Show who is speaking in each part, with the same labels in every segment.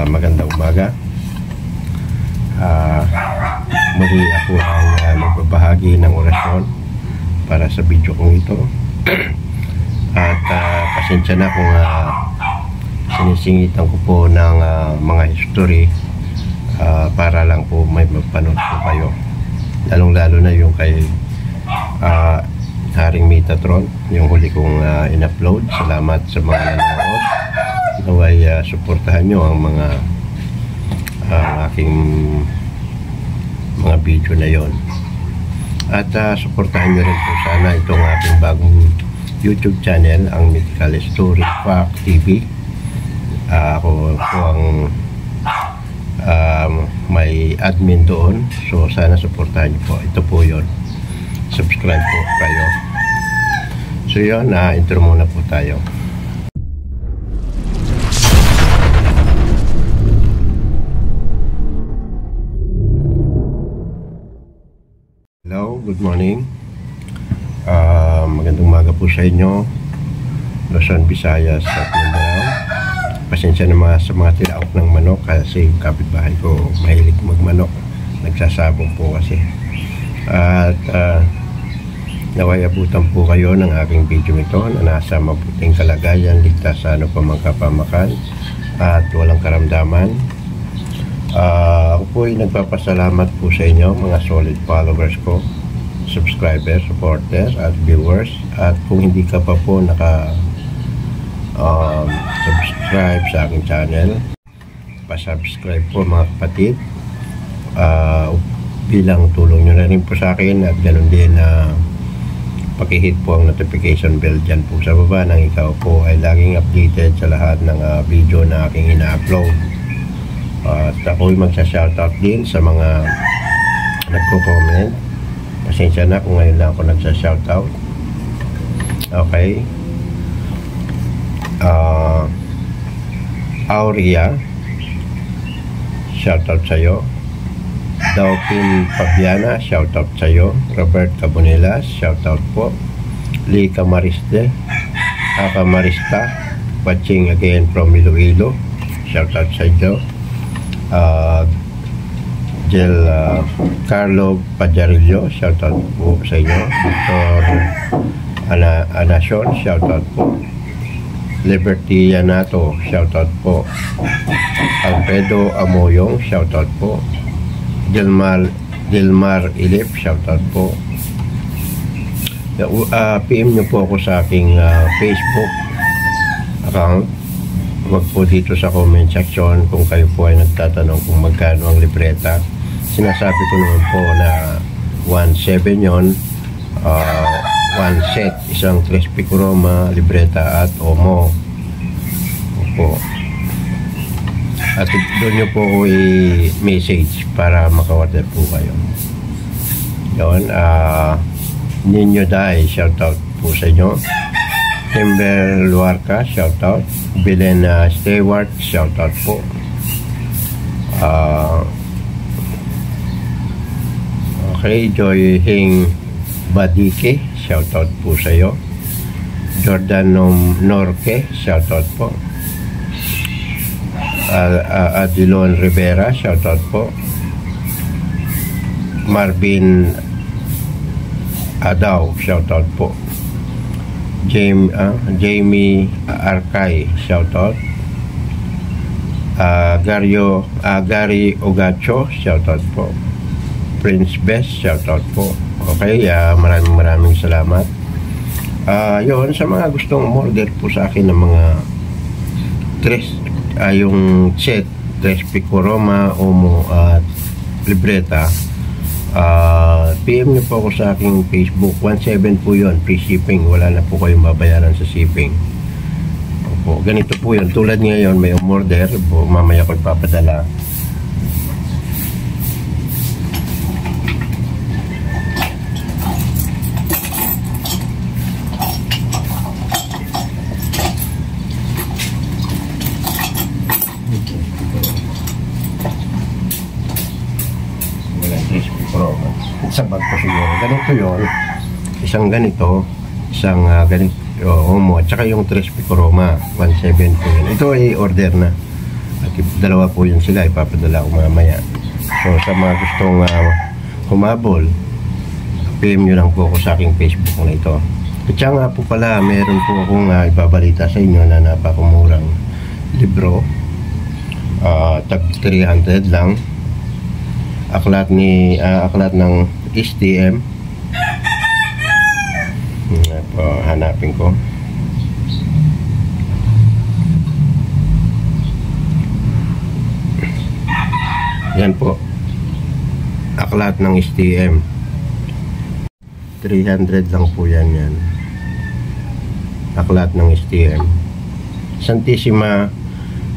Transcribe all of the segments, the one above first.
Speaker 1: Magandang umaga. Muli ako ang magbabahagi ng orasyon para sa video kong ito. At pasensya na kung sinisingitan ko po ng mga history para lang po may mapanood po kayo. Lalong-lalo na yung kay Haring Metatron, yung huli kong in-upload. Salamat sa mga nanonood. Naway suportahan nyo ang mga aking mga video na yon. At suportahan nyo rin po sana itong aking bagong YouTube channel, ang Mythical Story Fact TV. Ako po ang may admin doon, so sana suportahan nyo po. Ito po yon, subscribe po kayo. So yun, intro muna po tayo. Hello, good morning. Magandang umaga po sa inyo, Luzon, Visayas at Mindanao. Pasensya na sa mga tilaok ng manok kasi yung kapitbahay ko mahilig magmanok, nagsasabong po kasi. At naway abutan po kayo ng aking video ito na nasa mabuting kalagayan, ligtas sa ano pa mang kapamakan at walang karamdaman. Ako po ay nagpapasalamat po sa inyo, mga solid followers ko, subscribers, supporters at viewers. At kung hindi ka pa po subscribe sa aking channel, pa-subscribe po mga kapatid, bilang tulong nyo na rin po sa akin. At ganoon din pakihit po ang notification bell dyan po sa baba nang ikaw po ay laging updated sa lahat ng video na aking ina-upload. At ako'y magsa-shoutout din sa mga nagko-comment. Pasensya na kung ngayon lang ako nagsa-shoutout. Okay. Aurea, shoutout sa'yo. Daupin Fabiana, shoutout sa'yo. Robert Cabonelas, shoutout po. Lee Camariste, Camarista, watching again from Iloilo, shoutout sa'yo. Jel Carlo Pajarillo, shoutout po sa inyo. Victor Anacion, shoutout po. Liberty Yanato, shoutout po. Alfredo Amoyong, shoutout po. Dilmar Ilip, shoutout po. PM nyo po ako sa aking Facebook account. Wag po dito sa comment section kung kayo po ay nagtatanong kung magkano ang libreta. Sinasabi ko naman po na 1.7 yon, 1 set, isang crispy kuroma, libreta at omo. Opo. At doon nyo po ko i-message para makawater po kayo. Yun, Ninyo Day, shoutout po sa inyo. Timber Luarca, shoutout. Belen Stewart, shoutout po. Okay, Joy Hing Badike, shoutout po sa iyo. Jordan Norque, shoutout po. Adilon Rivera, shoutout po. Marvin Adaw, shoutout po. Jamie Arkay, shoutout. Gary Ogacho, shoutout po. Prince Best, shoutout po. Okay, maraming salamat. Yun, sa mga gustong order po sa akin ng mga yung set, crispy kuroma, omo at libreta, PM nyo po ako sa aking Facebook. 1.7 po yun, free shipping. Wala na po kayong babayaran sa shipping. Opo, ganito po yun. Tulad ngayon, may umorder, mamaya ko ipapadala. Sa bag po siguro. Ganito yun. Isang ganito. Isang ganito. Omo. At saka yung crispy kuroma. 1.7 po yun. Ito ay order na. At dalawa po yun sila, ipapadala ko mamaya. So sa mga gustong humabol, PM nyo lang po ako sa aking Facebook na ito. At siya nga po pala, meron po akong ibabalita sa inyo na napakamurang libro. Tag 300 lang. Aklat ng STM. Hanapin ko. Yan po. Aklat ng STM. 300 lang po yan. Aklat ng STM.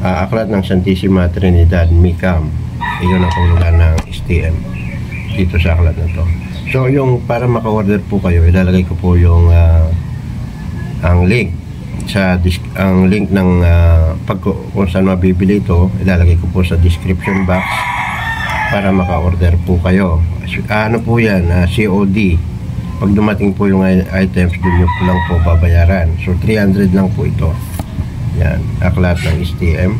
Speaker 1: Aklat ng Santissima Trinidad Micam. Iyon ang lugar ng STM dito sa aklat na to. So yung para maka-order po kayo, ilalagay ko po yung ang link ang link ng kung saan mabibili ito, ilalagay ko po sa description box para maka-order po kayo. Ano po yan? COD. Pag dumating po yung items, doon nyo po lang po babayaran. So 300 lang po ito. Yan, aklat ng STM.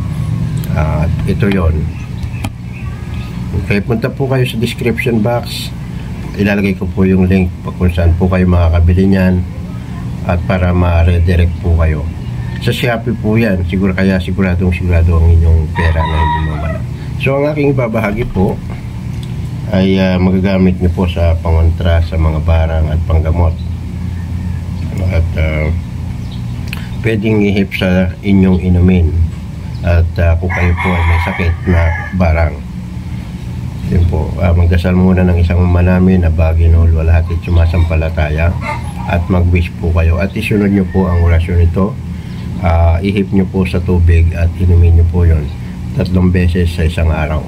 Speaker 1: Ito yon. Okay, punta po kayo sa description box. Ilalagay ko po yung link kung saan po kayo makakabili niyan at para ma-redirect po kayo. Sa Shopee po yan, siguradong ang inyong pera na hindi mawala. So ang aking ibabahagi po ay magagamit niyo po sa pangontra sa mga barang at panggamot. At pwedeng ihip sa inyong inumin at kung kayo po ay may sakit na barang. Yun po, magdasal muna ng isang manamin na baginol walhati sumasampalataya at mag-wish po kayo at isunod nyo po ang orasyon nito. Ihip nyo po sa tubig at inumin nyo po yun 3 beses sa isang araw.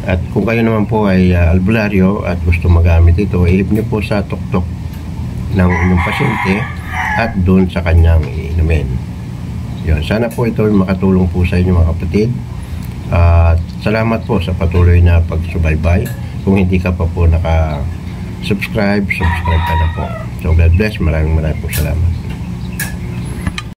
Speaker 1: At kung kayo naman po ay albularyo at gusto magamit ito, ihip nyo po sa tuktok ng inyong pasyente at doon sa kanyang inumin. Yun, sana po ito makatulong po sa inyo mga kapatid. Salamat po sa patuloy na pagsubaybay. Kung hindi ka pa po naka-subscribe ka na po. So God bless, maraming po salamat.